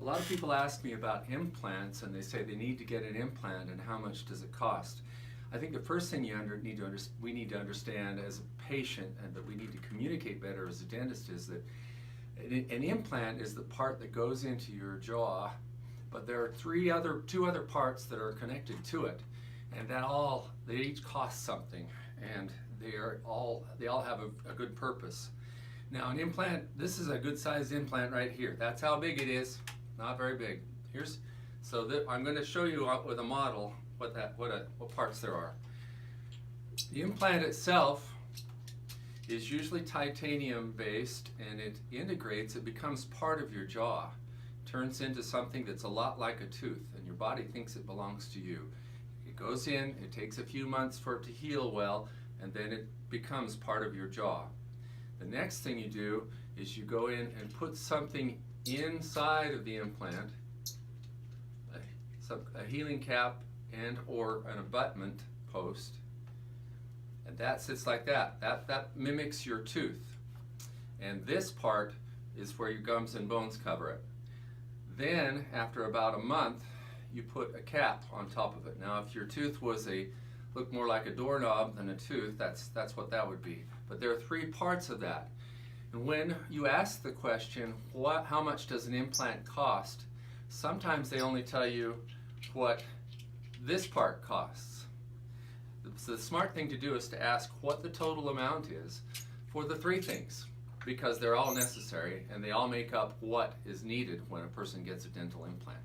lot of people ask me about implants, and they say they need to get an implant, and how much does it cost? I think the first thing we need to understand as a patient, and that we need to communicate better as a dentist, is that an implant is the part that goes into your jaw, but there are two other parts that are connected to it, and they each cost something, and they all have a good purpose. Now, an implant, this is a good sized implant right here. That's how big it is. Not very big. I'm going to show you with a model what parts there are. The implant itself is usually titanium based, and it integrates, it becomes part of your jaw, turns into something that's a lot like a tooth, and your body thinks it belongs to you. It goes in, it takes a few months for it to heal well, and then it becomes part of your jaw. The next thing you do is you go in and put something inside of the implant, a healing cap and or an abutment post, and that sits like that. That mimics your tooth, and this part is where your gums and bones cover it. Then after about a month, you put a cap on top of it. Now, if your tooth looked more like a doorknob than a tooth, that's what that would be. But there are three parts of that. And when you ask the question, how much does an implant cost? Sometimes they only tell you what this part costs. So the smart thing to do is to ask what the total amount is for the three things, because they're all necessary and they all make up what is needed when a person gets a dental implant.